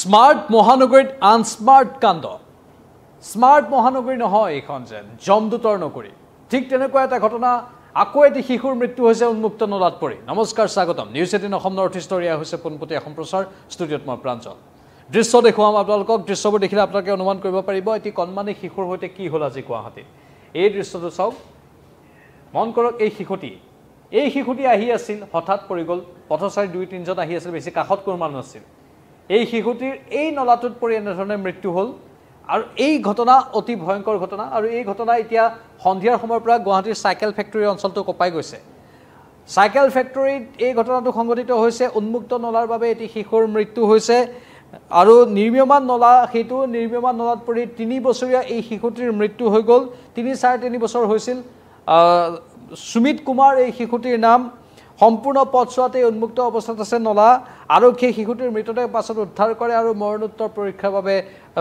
smart মহানগৰীত unsmart কাণ্ড smart মহানগৰী নহয় এইখন যেন জমদূতৰ নগৰী ঠিক তেনেকুৱা এটা ঘটনা আকৌ এটি শিশুৰ মৃত্যু হৈছে উন্মুক্ত নলাত পৰি নমস্কাৰ স্বাগতম news 18 Assam north east area হৈছে পোনপটীয়া সম্প্ৰচাৰ ষ্টুডিঅ'ত মই প্ৰাঞ্জল দৃশ্য দেখুৱাম আপোনালোকক দৃশ্যবোৰ দেখিলে আপোনালোকে অনুমান কৰিব পাৰিব এটি কণমানি শিশুৰ হৈতে কি হ'ল আজি গুৱাহাটীত এই দৃশ্যটো চাওক মন কৰক এই শিশুটি আহি আছিল হঠাৎ পৰি গ'ল পথচাৰী 2-3 জন আহি আছিল বেছি কাষত কোনো মানুহ আছিল এই শিশুটিৰ এই নলাটোত পৰি এনেধৰণে মৃত্যু হ'ল আৰু এই ঘটনা অতি ভয়ংকৰ ঘটনা আৰু এই ঘটনা এতিয়া সন্ধিয়াৰ সময়ৰ পৰা গুৱাহাটীৰ সাইকেল ফেক্টৰী অঞ্চলটো কপাই গৈছে সাইকেল ফেক্টৰীত এই ঘটনাটো সংঘটিত হৈছে উন্মুক্ত নলাৰ বাবে এটি শিশুৰ মৃত্যু হৈছে আৰু নিৰ্মীয়মান নলা হেতু নিৰ্মীয়মান নলাত পৰি 3 বছৰীয়া এই শিশুটিৰ মৃত্যু হৈ গ'ল 3.5 বছৰ হৈছিল সুমিত কুমাৰ এই শিশুটিৰ নাম সম্পূৰ্ণ পথছোৱাতে উন্মুক্ত অৱস্থাত আছে নলা আৰক্ষীয়ে শিশুটিৰ মৃতদেহ পাছত উদ্ধাৰ কৰে আৰু মৰণোত্তৰ পৰীক্ষাৰ বাবে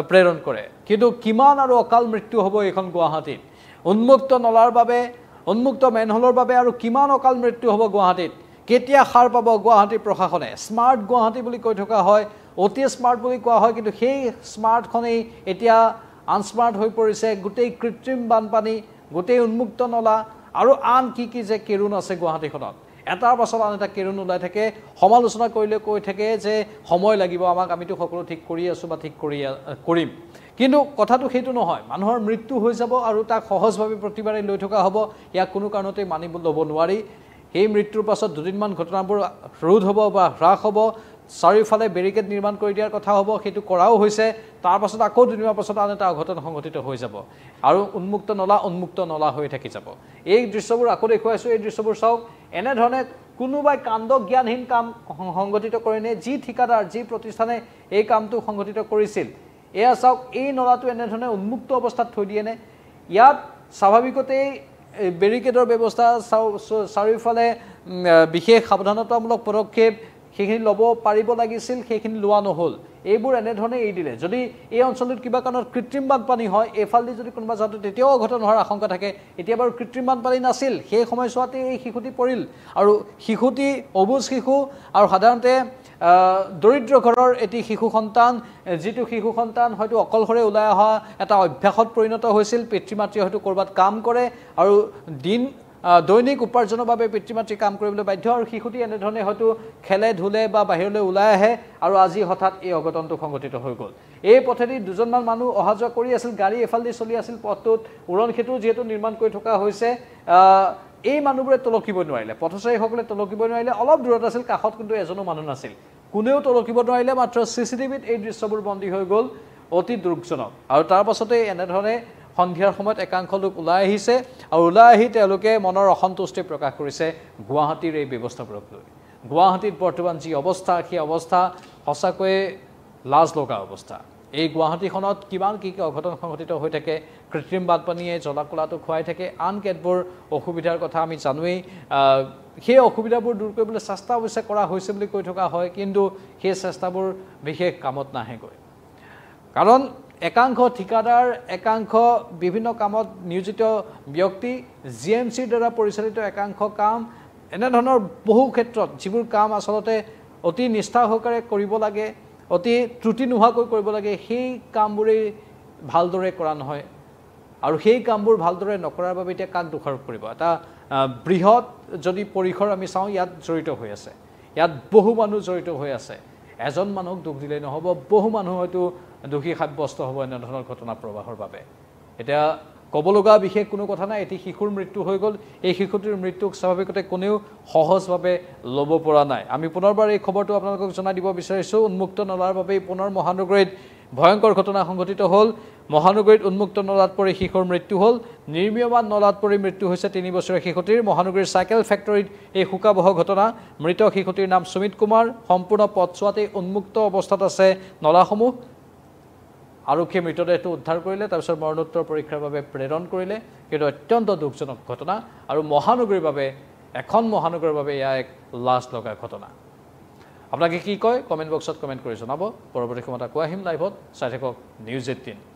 প্ৰেৰণ কৰে কিন্তু কিমান আৰু অকাল মৃত্যু হ'ব এখন গুৱাহাটীত উন্মুক্ত নলাৰ বাবে উন্মুক্ত মেনহলৰ বাবে আৰু কিমান অকাল মৃত্যু হ'ব গুৱাহাটীত কেতিয়া সাৰ পাব গুৱাহাটী প্ৰশাসনে স্মাৰ্ট গুৱাহাটী বুলি কৈ থকা হয় অতি স্মাৰ্ট বুলি কোৱা হয় কিন্তু সেই স্মাৰ্টখনেই এতিয়া আনস্মাৰ্ট হৈ পৰিছে গোটেই কৃত্ৰিম বানপানী গোটেই উন্মুক্ত নলা আৰু আন কি যে কেৰুণ আছে গুৱাহাটীখনত এটাৰ পাছত আন এটা কেৰুণ ওলাই থাকে সমালোচনা কৰিলে কৈ থাকে যে সময় লাগিব আমাক আমিতো সকলো ঠিক কৰি আছো বা ঠিক কৰিম কিন্তু কথাটো সেইটো নহয় মানুহৰ মৃত্যু হৈ যাব আৰু তাক সহজভাৱে প্ৰতিবাৰে লৈ থকা হ'ব ইয়াক কোনো কাৰণতে মানিব ল'ব নোৱাৰি এই মৃত্যুৰ পাছত দুদিনমান ঘটনাবোৰ ৰোধ হ'ব বা হ্ৰাস হ'ব চাৰিওফালে বেৰিকেড নিৰ্মাণ কৰি দিয়াৰ কথা হ'ব সেইটো কৰাও হৈছে তাৰ পাছত আকৌ দুদিনৰ পাছত আন এটা অঘটন সংঘটিত হৈ যাব আৰু উন্মুক্ত নলা হৈ থাকি যাব এই দৃশ্যবোৰ আকৌ দেখুৱাইছো এই দৃশ্যবোৰ চাওক এনে ধৰণে কোনোবাই কাণ্ড জ্ঞানহীন কাম সংঘটিত কৰিনে যি ঠিকাদাৰ যি প্ৰতিষ্ঠানে এই কামটো সংঘটিত কৰিছিল এয়া চাওক এই নলাটো এনে ধৰণে উন্মুক্ত অৱস্থাত থৈ দিয়েনে ইয়াত স্বাভাৱিকতে বেৰিকেডৰ ব্যৱস্থা চাৰিওফালে বিশেষ সাৱধানতামূলক পদক্ষেপ সেইখিনি ল'ব পাৰিব লাগিছিল সেইখিনি লোৱা নহ'ল এইবোৰ এনে ধৰণে এৰি দিলে যদি এই অঞ্চলত কিবা কাৰণত কৃত্ৰিম বানপানী হয় এফালদি যদি কোনোবা যাতে তেতিয়াও অঘটন হোৱাৰ আশংকা থাকে এতিয়া বাৰু কৃত্ৰিম বানপানী নাছিল সেই সময়ছোৱাতে এই শিশুটি পৰিল আৰু শিশুটি অবুজ শিশু আৰু সাধাৰণতে দৰিদ্ৰ ঘৰৰ এটি শিশু সন্তান যিটো শিশু সন্তান হয়তো অকলশৰে ওলাই অহা এটা অভ্যাসত পৰিণত হৈছিল পিতৃ মাতৃয়ে হয়তো ক'ৰবাত কাম কৰে আৰু দৈনিক উপাৰ্জনৰ বাবে পিতৃ মাতৃ কাম কৰিবলৈ বাধ্য আৰু শিশুটি এনেধৰণে হয়তো খেলে ধুলে বা বাহিৰলৈ ওলাই আহে আৰু আজি হঠাৎ এই অঘটনটো সংঘটিত হৈ গ'ল এই পথেদি দুজনমান মানুহ অহা যোৱা কৰি আছিল গাড়ী এফালদি চলি আছিল পথটোত উৰণ সেতু যিহেতু নিৰ্মাণ কৰি থকা হৈছে এই মানুহবোৰে তলকিব নোৱাৰিলে পথচাৰীসকলে তলকিব নোৱাৰিলে অলপ দূৰত আছিল কাষত কিন্তু এজনো মানুহ নাছিল কোনেও তলকিব নোৱাৰিলে মাত্ৰ চিচিটিভিত এই দৃশ্যবোৰ বন্দী হৈ গ'ল অতি দুৰ্ঘটনাজনক আৰু তাৰ পাছতে এনেধৰণে সন্ধিয়াৰ সময়ত একাংশ লোক ওলাই আহিছে আৰু ওলাই আহি তেওঁলোকে মনৰ অসন্তুষ্টি প্ৰকাশ কৰিছে গুৱাহাটীৰ এই ব্যৱস্থাবোৰক লৈ গুৱাহাটীত বৰ্তমান যি অৱস্থা সেই অৱস্থা সঁচাকৈয়ে লাজ লগা অৱস্থা এই গুৱাহাটীখনত কিমান কি অঘটন সংঘটিত হৈ থাকে কৃত্ৰিম বানপানীয়ে জলাকলাটো খুৱাই থাকে আন কেতবোৰ অসুবিধাৰ কথা আমি জানোৱেই সেই অসুবিধাবোৰ দূৰ কৰিবলৈ চেষ্টা অৱশ্যে কৰা হৈছে বুলি কৈ থকা হয় কিন্তু সেই চেষ্টাবোৰ বিশেষ কামত নাহেগৈ কাৰণ একাংশ ঠিকাদাৰ একাংশ বিভিন্ন কামত নিয়োজিত ব্যক্তি জিএমচিৰ দ্বাৰা পৰিচালিত একাংশ কাম এনেধৰণৰ বহু ক্ষেত্ৰত যিবোৰ কাম আচলতে অতি নিষ্ঠা সহকাৰে কৰিব লাগে অতি ত্ৰুটি নোহোৱাকৈ কৰিব লাগে সেই কামবোৰেই ভালদৰে কৰা নহয় আৰু সেই কামবোৰ ভালদৰে নকৰাৰ বাবে এতিয়া কাক দোষাৰোপ কৰিব এটা বৃহৎ যদি পৰিসৰ আমি চাওঁ ইয়াত জড়িত হৈ আছে ইয়াত বহু মানুহ জড়িত হৈ আছে এজন মানুহক দুখ দিলে নহ'ব বহু মানুহ হয়তো দোষী সাব্যস্ত হ'ব এনেধৰণৰ ঘটনা প্ৰবাহৰ বাবে এতিয়া ক'ব লগা বিশেষ কোনো কথা নাই এটি শিশুৰ মৃত্যু হৈ গ'ল এই শিশুটিৰ মৃত্যুক স্বাভাৱিকতে কোনেও সহজভাৱে ল'ব পৰা নাই আমি পুনৰবাৰ এই খবৰটো আপোনালোকক জনাই দিব বিচাৰিছোঁ উন্মুক্ত নলাৰ বাবেই পুনৰ মহানগৰীত ভয়ংকৰ ঘটনা সংঘটিত হ'ল মহানগৰীত উন্মুক্ত নলাত পৰি শিশুৰ মৃত্যু হ'ল নিৰ্মীয়মান নলাত পৰি মৃত্যু হৈছে 3 বছৰীয়া শিশুটিৰ মহানগৰীৰ চাইকেল ফেক্টৰীত এই শোকাবহ ঘটনা মৃত শিশুটিৰ নাম সুমিত কুমাৰ সম্পূৰ্ণ পথছোৱাতে উন্মুক্ত অৱস্থাত আছে নলাসমূহ আৰক্ষীয়ে মৃতদেহটো উদ্ধাৰ কৰিলে তাৰপিছত মৰণোত্তৰ পৰীক্ষাৰ বাবে প্ৰেৰণ কৰিলে কিন্তু অত্যন্ত দুখজনক ঘটনা আৰু মহানগৰীৰ বাবে এখন মহানগৰীৰ বাবে এয়া এক লাজ লগা ঘটনা আপোনালোকে কি কয় কমেণ্ট বক্সত কমেণ্ট কৰি জনাব পৰৱৰ্তী সময়ত আকৌ আহিম লাইভত চাই থাকক নিউজ 18